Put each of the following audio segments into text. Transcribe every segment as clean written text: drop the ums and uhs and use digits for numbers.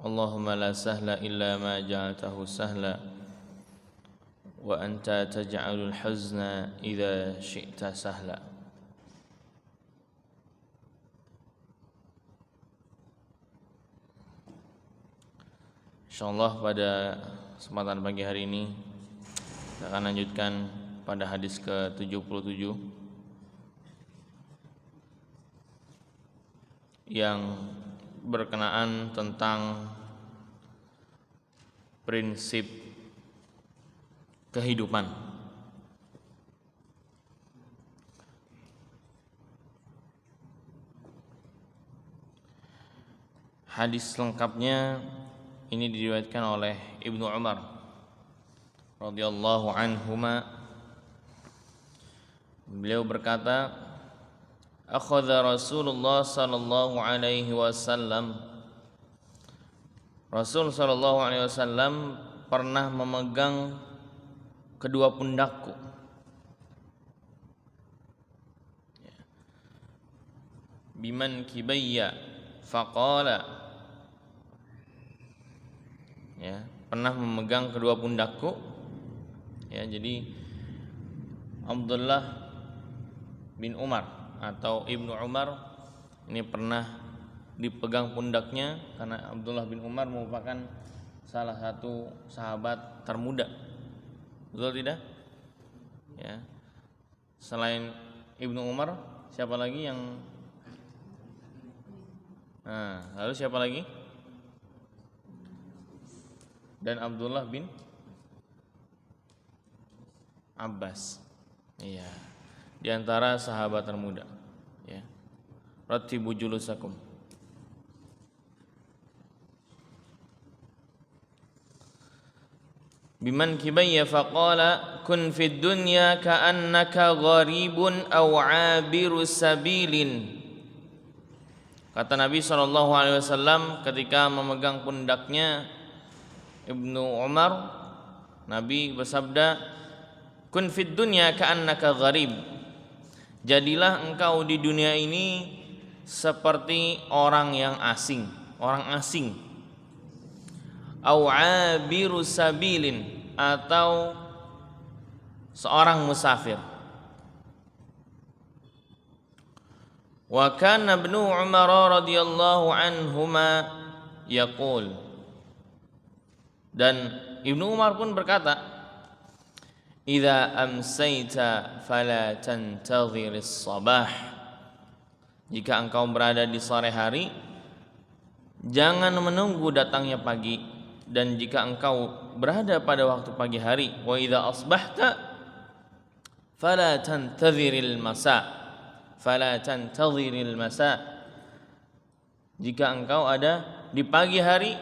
Allahumma la sahla illa ma ja'altahu sahla wa anta taj'alul huzna idza syi'ta sahla. Insyaallah pada kesempatan pagi hari ini kita akan lanjutkan pada hadis ke-77 yang berkenaan tentang prinsip kehidupan. Hadis lengkapnya ini diriwayatkan oleh Ibnu Umar radhiyallahu anhuma. Beliau berkata, akhadha Rasulullah sallallahu alaihi wasallam, Rasul sallallahu alaihi wasallam pernah memegang kedua pundakku. Biman kibayya faqala, pernah memegang kedua pundakku. Jadi Abdullah bin Umar atau Ibnu Umar ini pernah dipegang pundaknya, karena Abdullah bin Umar merupakan salah satu sahabat termuda. Betul tidak? Selain Ibnu Umar, siapa lagi yang lalu siapa lagi? Dan Abdullah bin Abbas. Di antara sahabat termuda. Rattibu julusakum. Biman kibayya faqala kun fid dunya ka'annaka gharibun aw 'abiru sabilin. Kata Nabi SAW ketika memegang pundaknya Ibnu Umar, Nabi bersabda, kun fid dunya ka'annaka gharib. Jadilah engkau di dunia ini seperti orang yang asing, orang asing. Au abiru sabilin, atau seorang musafir. Wa kana Ibnu Umar radhiyallahu anhuma yaqul, dan Ibnu Umar pun berkata, idza amsayta fala tantadhiris sabah. Jika engkau berada di sore hari, jangan menunggu datangnya pagi, dan jika engkau berada pada waktu pagi hari, wa idza asbahta fala tantadhiril masa, fala tantadhiril masa. Jika engkau ada di pagi hari,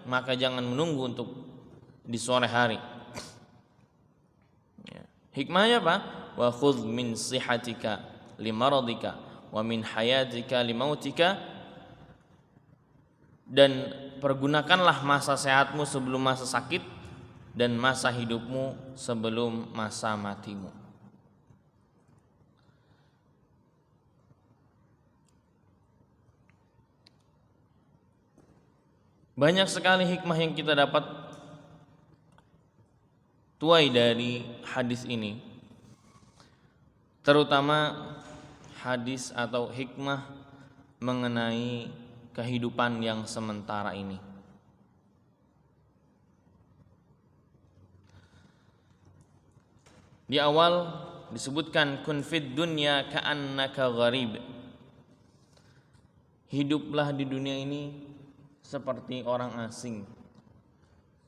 maka jangan menunggu untuk di sore hari. Hikmahnya apa? Wa khudh min sihatika limaradika wa min hayatika limautika. Dan pergunakanlah masa sehatmu sebelum masa sakit, dan masa hidupmu sebelum masa matimu. Banyak sekali hikmah yang kita dapat tuai dari hadis ini, terutama hadis atau hikmah mengenai kehidupan yang sementara ini. Di awal disebutkan kun fid dunya ka'annaka gharib. Hiduplah di dunia ini seperti orang asing.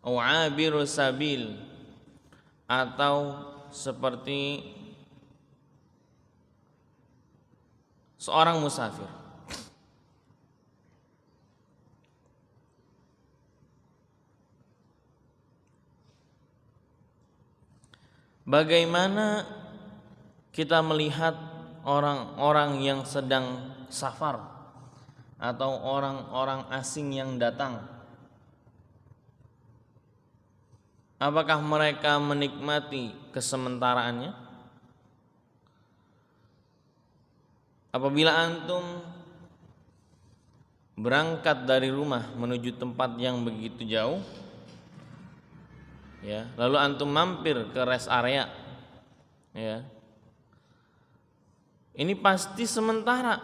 Au abiru sabil, atau seperti seorang musafir. Bagaimana kita melihat orang-orang yang sedang safar atau orang-orang asing yang datang? Apakah mereka menikmati kesementaraannya? Apabila antum berangkat dari rumah menuju tempat yang begitu jauh, ya, lalu antum mampir ke rest area, ya, ini pasti sementara,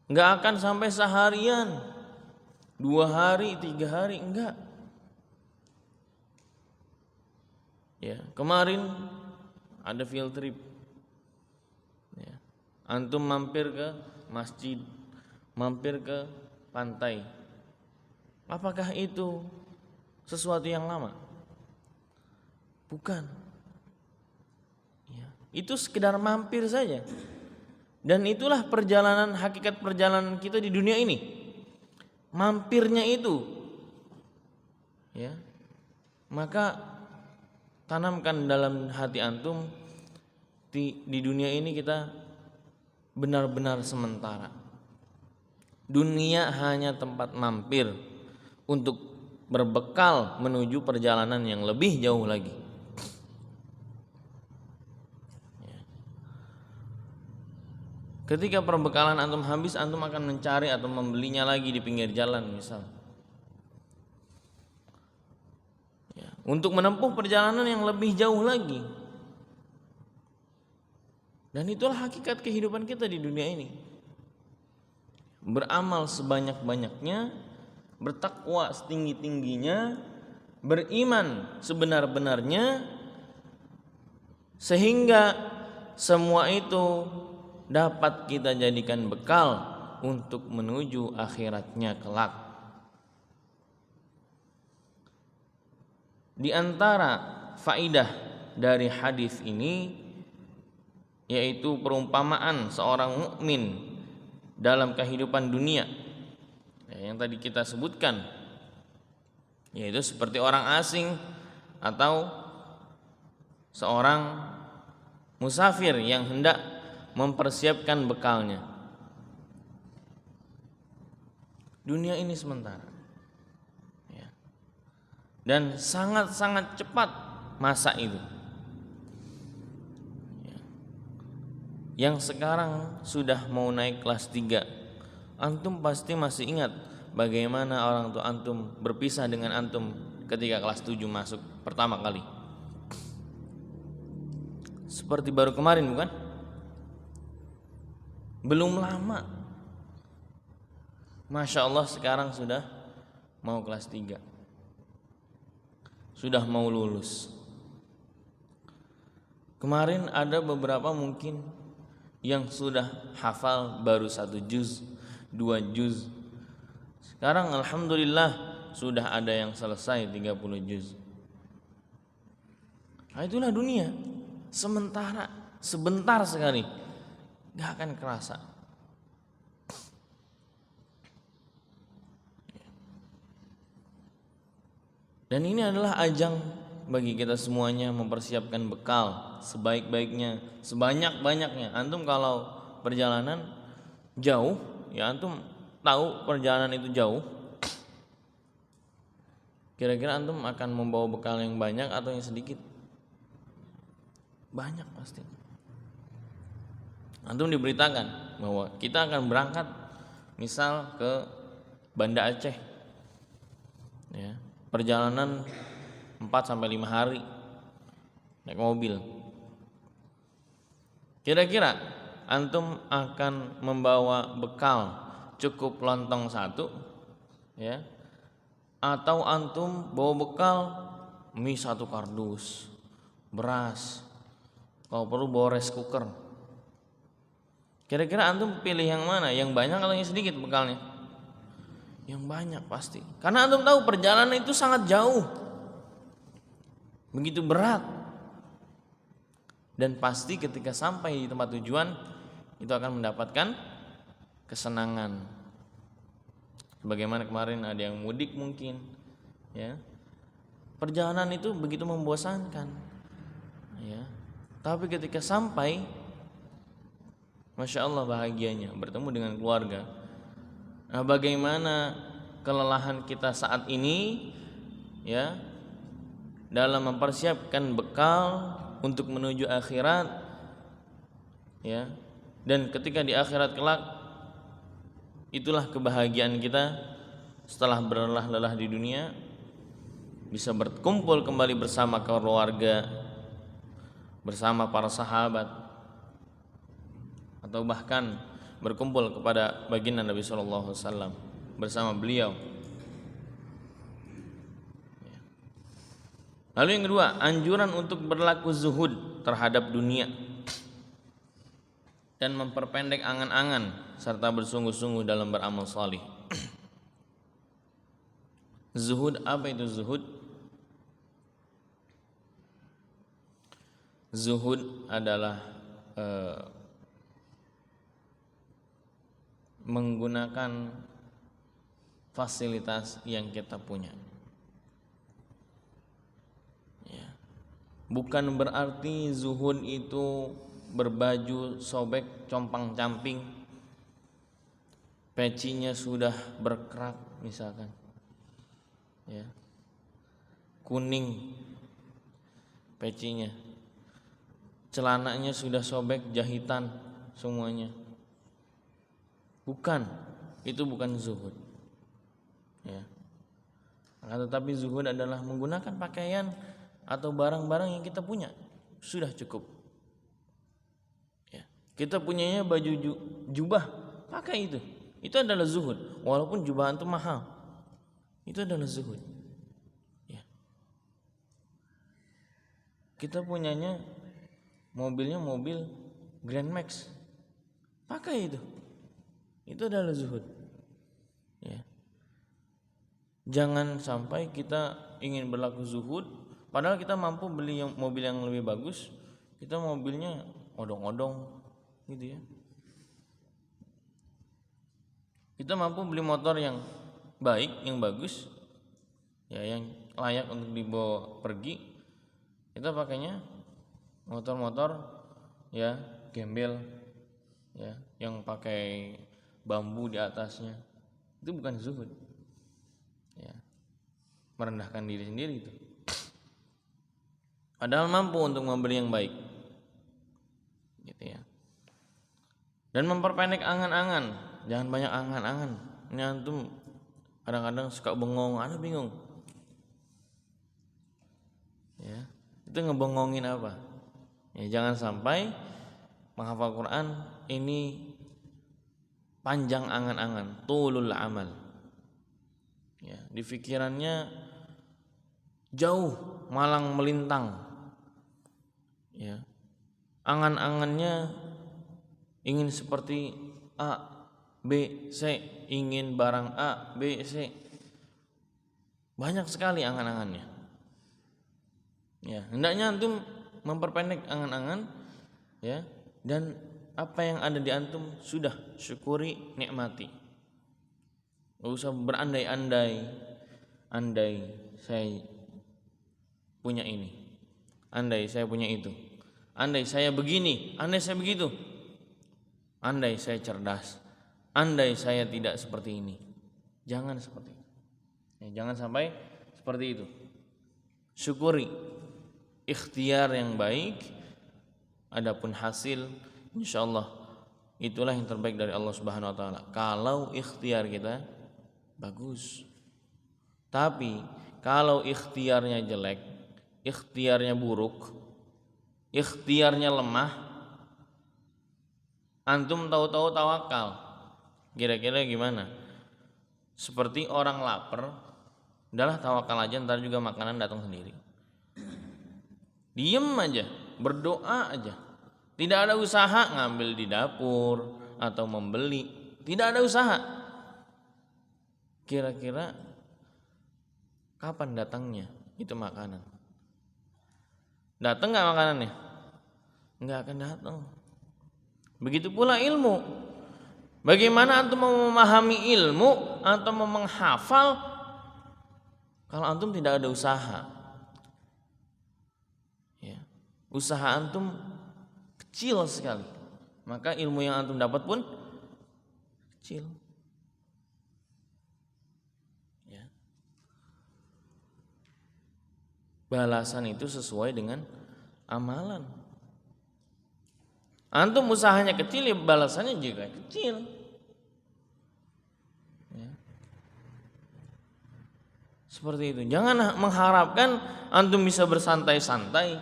nggak akan sampai seharian, 2 hari, 3 hari, enggak. Ya, kemarin ada field trip, ya, antum mampir ke masjid, mampir ke pantai. Apakah itu sesuatu yang lama? Bukan. Ya, itu sekedar mampir saja. Dan itulah perjalanan, hakikat perjalanan kita di dunia ini. Mampirnya itu. Ya. Maka tanamkan dalam hati antum, di dunia ini kita benar-benar sementara. Dunia hanya tempat mampir untuk berbekal menuju perjalanan yang lebih jauh lagi. Ketika perbekalan antum habis, antum akan mencari atau membelinya lagi di pinggir jalan misal. Ya, untuk menempuh perjalanan yang lebih jauh lagi. Dan itulah hakikat kehidupan kita di dunia ini. Beramal sebanyak-banyaknya, bertakwa setinggi-tingginya, beriman sebenar-benarnya, sehingga semua itu dapat kita jadikan bekal untuk menuju akhiratnya kelak. Di antara faidah dari hadis ini yaitu perumpamaan seorang mukmin dalam kehidupan dunia, yang tadi kita sebutkan, yaitu seperti orang asing atau seorang musafir yang hendak mempersiapkan bekalnya. Dunia ini sementara, ya. Dan sangat-sangat cepat masa itu. Yang sekarang sudah mau naik kelas 3, antum pasti masih ingat bagaimana orang tua antum berpisah dengan antum ketika kelas 7 masuk pertama kali. Seperti baru kemarin, bukan? Belum lama. Masya Allah, sekarang sudah mau kelas 3, sudah mau lulus. Kemarin ada beberapa mungkin yang sudah hafal baru 1 juz, 2 juz. Sekarang alhamdulillah sudah ada yang selesai 30 juz. Nah, itulah dunia. Sementara, sebentar sekali, gak akan kerasa. Dan ini adalah ajang bagi kita semuanya mempersiapkan bekal sebaik-baiknya, sebanyak-banyaknya. Antum kalau perjalanan jauh, ya antum tahu perjalanan itu jauh, kira-kira antum akan membawa bekal yang banyak atau yang sedikit? Banyak pasti. Antum diberitakan bahwa kita akan berangkat misal ke Banda Aceh, ya, perjalanan 4-5 hari naik mobil. Kira-kira antum akan membawa bekal cukup lontong 1, ya, atau antum bawa bekal mie 1 kardus, beras, kalau perlu bawa rice cooker. Kira-kira antum pilih yang mana? Yang banyak atau yang sedikit bekalnya? Yang banyak pasti. Karena antum tahu perjalanan itu sangat jauh, begitu berat. Dan pasti ketika sampai di tempat tujuan itu akan mendapatkan kesenangan. Sebagaimana kemarin ada yang mudik mungkin, ya. Perjalanan itu begitu membosankan, ya. Tapi ketika sampai, Masya Allah bahagianya bertemu dengan keluarga. Nah, bagaimana kelelahan kita saat ini, ya, dalam mempersiapkan bekal untuk menuju akhirat, ya. Dan ketika di akhirat kelak Itulah kebahagiaan kita setelah berlelah-lelah di dunia, bisa berkumpul kembali bersama keluarga, bersama para sahabat, atau bahkan berkumpul kepada baginda Nabi sallallahu alaihi wasallam bersama beliau. Lalu yang kedua, anjuran untuk berlaku zuhud terhadap dunia dan memperpendek angan-angan serta bersungguh-sungguh dalam beramal salih. Zuhud, apa itu zuhud? Zuhud adalah menggunakan fasilitas yang kita punya. Ya. Bukan berarti zuhud itu berbaju sobek, compang-camping, pecinya sudah berkerak misalkan, ya, kuning pecinya, celananya sudah sobek, jahitan semuanya. Bukan, itu bukan zuhud, ya. Tetapi zuhud adalah menggunakan pakaian atau barang-barang yang kita punya sudah cukup. Ya. Kita punyanya baju jubah, pakai itu. Itu adalah zuhud, walaupun jubah itu mahal. Itu adalah zuhud. Ya. Kita punyanya mobilnya mobil Grand Max, pakai itu. Itu adalah zuhud. Ya. Jangan sampai kita ingin berlaku zuhud, padahal kita mampu beli mobil yang lebih bagus, kita mobilnya odong-odong, gitu ya. Kita mampu beli motor yang baik, yang bagus, ya, yang layak untuk dibawa pergi. Kita pakainya motor-motor, ya, gembel, ya, yang pakai bambu di atasnya. Itu bukan zuhud, ya, merendahkan diri sendiri itu. Padahal mampu untuk membeli yang baik, gitu ya. Dan memperpendek angan-angan. Jangan banyak angan-angan. Ini antum kadang-kadang suka bengong, ada bingung. Ya, itu ngebengongin apa? Ya, jangan sampai menghafal Quran ini panjang angan-angan, tulul amal. Ya, di pikirannya jauh, malang melintang. Ya. Angan-angannya ingin seperti A, B, C, ingin barang A, B, C. Banyak sekali angan-angannya. Ya, hendaknya antum memperpendek angan-angan, ya, dan apa yang ada di antum sudah syukuri, nikmati. Enggak usah berandai-andai. Andai saya punya ini, andai saya punya itu, andai saya begini, andai saya begitu, andai saya cerdas, andai saya tidak seperti ini. Jangan seperti itu. Ya, jangan sampai seperti itu. Syukuri ikhtiar yang baik. Adapun hasil, insyaallah itulah yang terbaik dari Allah Subhanahu wa taala. Kalau ikhtiar kita bagus. Tapi kalau ikhtiarnya jelek, ikhtiarnya buruk, ikhtiarnya lemah, antum tahu-tahu tawakal, kira-kira gimana? Seperti orang lapar, udahlah tawakal aja, ntar juga makanan datang sendiri. Diem aja, berdoa aja, tidak ada usaha ngambil di dapur atau membeli, tidak ada usaha. Kira-kira kapan datangnya itu makanan? Datang nggak makanannya? Nggak akan datang. Begitu pula ilmu. Bagaimana antum mau memahami ilmu atau mau menghafal kalau antum tidak ada usaha? Ya. Usaha antum kecil sekali, maka ilmu yang antum dapat pun kecil. Ya. Balasan itu sesuai dengan amalan. Antum usahanya kecil, ya balasannya juga kecil. Ya. Seperti itu. Jangan mengharapkan antum bisa bersantai-santai.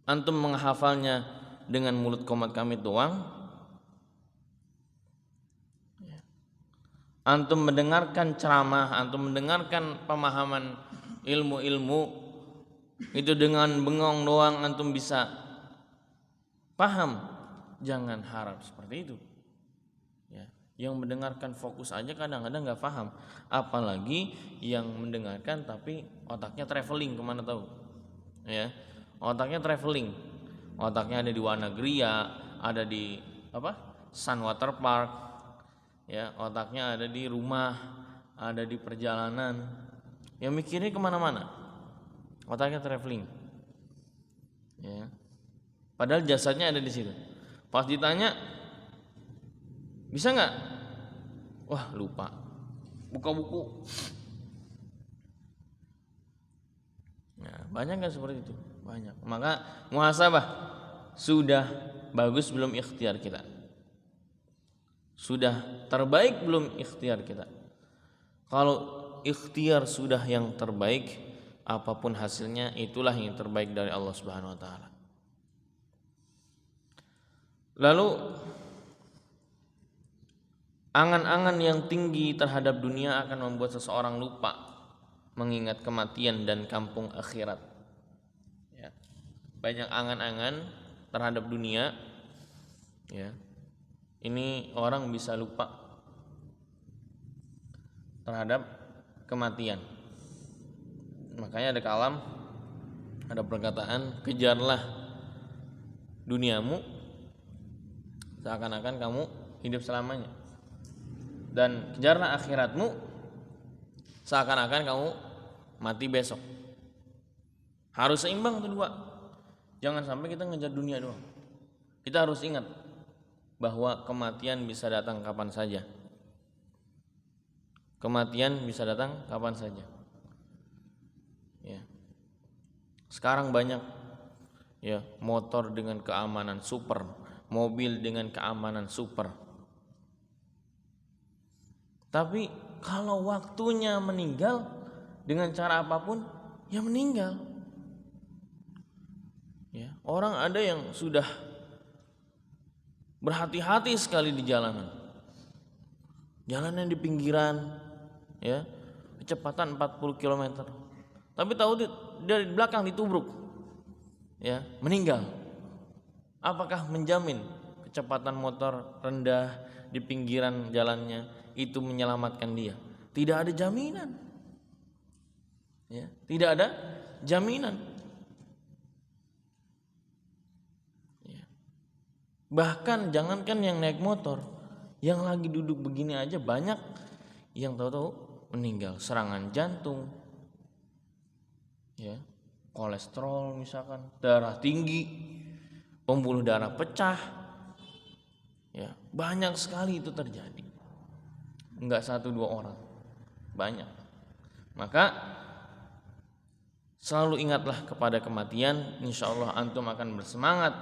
Antum menghafalnya dengan mulut komat kamit doang. Antum mendengarkan ceramah, antum mendengarkan pemahaman ilmu-ilmu itu dengan bengong doang antum bisa paham. Jangan harap seperti itu. Ya, yang mendengarkan fokus aja kadang-kadang nggak paham, apalagi yang mendengarkan tapi otaknya traveling kemana tahu? Ya, otaknya traveling, otaknya ada di Wanagria, ada di Sun Water Park, ya, otaknya ada di rumah, ada di perjalanan, yang mikirnya kemana-mana, otaknya traveling, ya. Padahal jasadnya ada di situ. Pas ditanya, bisa nggak? Wah, lupa. Buka buku. Nah, banyak kan seperti itu? Banyak. Maka muhasabah, sudah bagus belum ikhtiar kita? Sudah terbaik belum ikhtiar kita? Kalau ikhtiar sudah yang terbaik, apapun hasilnya itulah yang terbaik dari Allah Subhanahu wa taala. Lalu angan-angan yang tinggi terhadap dunia akan membuat seseorang lupa mengingat kematian dan kampung akhirat. Ya. Banyak angan-angan terhadap dunia, ya. Ini orang bisa lupa terhadap kematian. Makanya ada kalam, ada perkataan, kejarlah duniamu seakan-akan kamu hidup selamanya, dan kejarlah akhiratmu seakan-akan kamu mati besok. Harus seimbang tuh dua. Jangan sampai kita ngejar dunia doang. Kita harus ingat bahwa kematian bisa datang kapan saja. Kematian bisa datang kapan saja. Ya. Sekarang banyak, ya, motor dengan keamanan super, mobil dengan keamanan super. Tapi kalau waktunya meninggal dengan cara apapun, ya meninggal. Ya, orang ada yang sudah berhati-hati sekali di jalanan. Jalanan di pinggiran, ya, kecepatan 40 km. Tapi tahu dari belakang ditubruk, ya, meninggal. Apakah menjamin kecepatan motor rendah di pinggiran jalannya itu menyelamatkan dia? Tidak ada jaminan. Ya, tidak ada jaminan. Ya. Bahkan jangankan yang naik motor, yang lagi duduk begini aja banyak yang tahu-tahu meninggal, serangan jantung, ya, kolesterol misalkan, darah tinggi, pembuluh darah pecah, ya, banyak sekali itu terjadi. Enggak satu dua orang, banyak. Maka selalu ingatlah kepada kematian. Insya Allah antum akan bersemangat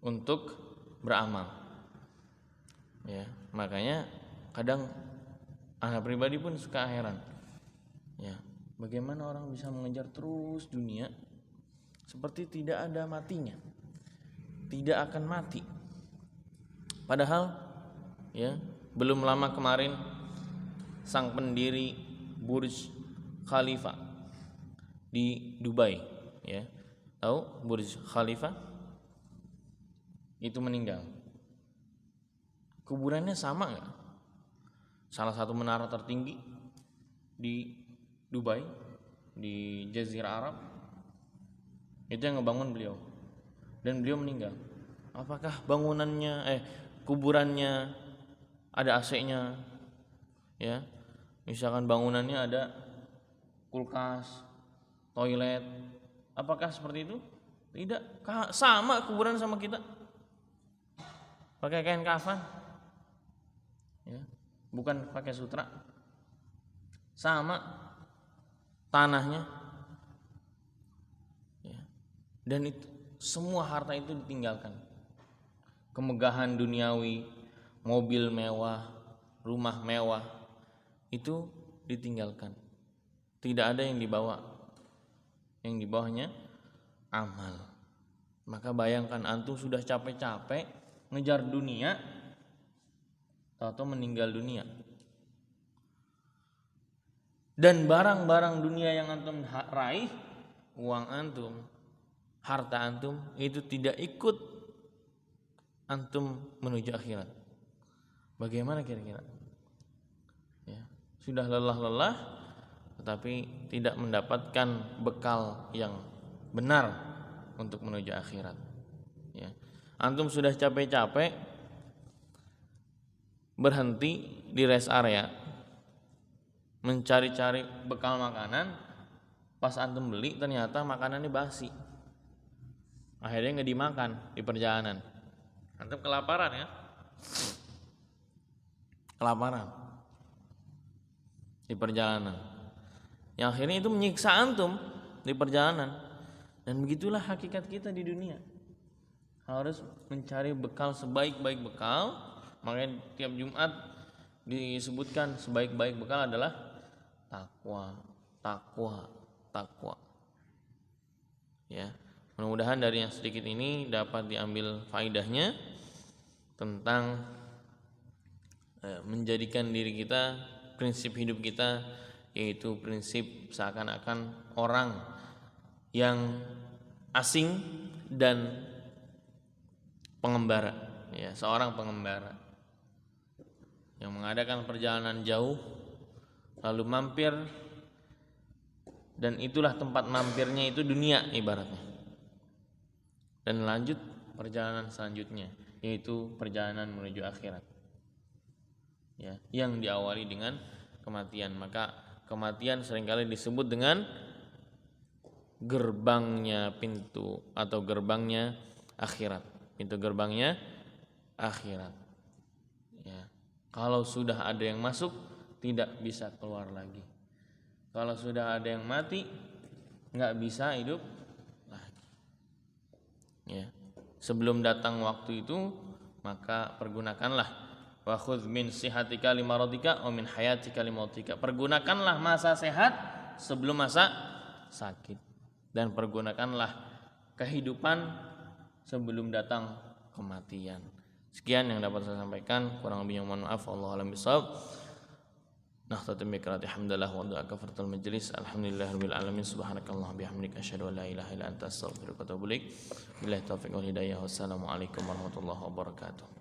untuk beramal. Ya, makanya kadang anak pribadi pun suka heran. Ya, bagaimana orang bisa mengejar terus dunia seperti tidak ada matinya, tidak akan mati. Padahal, ya, belum lama kemarin sang pendiri Burj Khalifa di Dubai, ya, tahu Burj Khalifa itu meninggal. Kuburannya sama nggak? Salah satu menara tertinggi di Dubai, di Jazirah Arab, itu yang ngebangun beliau, dan beliau meninggal. Apakah bangunannya, kuburannya ada AC-nya, ya? Misalkan bangunannya ada kulkas, toilet, apakah seperti itu? Tidak, sama kuburan sama kita, pakai kain kafan, ya, bukan pakai sutra, sama tanahnya, ya. Dan itu semua harta itu ditinggalkan, kemegahan duniawi, mobil mewah, rumah mewah, itu ditinggalkan. Tidak ada yang dibawa. Yang dibawanya amal. Maka bayangkan antum sudah capek-capek ngejar dunia, tahu-tahu meninggal dunia. Dan barang-barang dunia yang antum raih, uang antum, harta antum, itu tidak ikut antum menuju akhirat. Bagaimana kira-kira? Ya, sudah lelah-lelah, tetapi tidak mendapatkan bekal yang benar untuk menuju akhirat. Ya. Antum sudah capek-capek berhenti di rest area, mencari-cari bekal makanan, pas antum beli ternyata makanannya basi, akhirnya nggak dimakan di perjalanan. Antum kelaparan ya, kelaparan di perjalanan, yang akhirnya itu menyiksa antum di perjalanan. Dan begitulah hakikat kita di dunia, harus mencari bekal sebaik-baik bekal. Makanya tiap Jumat disebutkan sebaik-baik bekal adalah takwa. Ya, mudah-mudahan dari yang sedikit ini dapat diambil faidahnya tentang menjadikan diri kita, prinsip hidup kita yaitu prinsip seakan-akan orang yang asing dan pengembara, ya, seorang pengembara yang mengadakan perjalanan jauh lalu mampir, dan itulah tempat mampirnya itu dunia ibaratnya, dan lanjut perjalanan selanjutnya yaitu perjalanan menuju akhirat, ya, yang diawali dengan kematian. Maka kematian seringkali disebut dengan gerbangnya pintu atau gerbangnya akhirat, pintu gerbangnya akhirat, ya. Kalau sudah ada yang masuk tidak bisa keluar lagi. Kalau sudah ada yang mati nggak bisa hidup lagi, ya. Sebelum datang waktu itu maka pergunakanlah wa khudz min sihatika limaradika wa min hayatika limautika. Pergunakanlah masa sehat sebelum masa sakit, dan pergunakanlah kehidupan sebelum datang kematian. Sekian yang dapat saya sampaikan, kurang lebihnya mohon maaf. Wallahu a'lam bishawab. Nakhtatim bi qiraati hamdalah wa du'a kafaratul majlis. Alhamdulillahirabbil alamin. Subhanakallah bihamdika asyhadu an la ilaha illa anta astaghfiruka wa atubu ilaik. Billahi taufiq wal hidayah. Wassalamualaikum warahmatullahi wabarakatuh.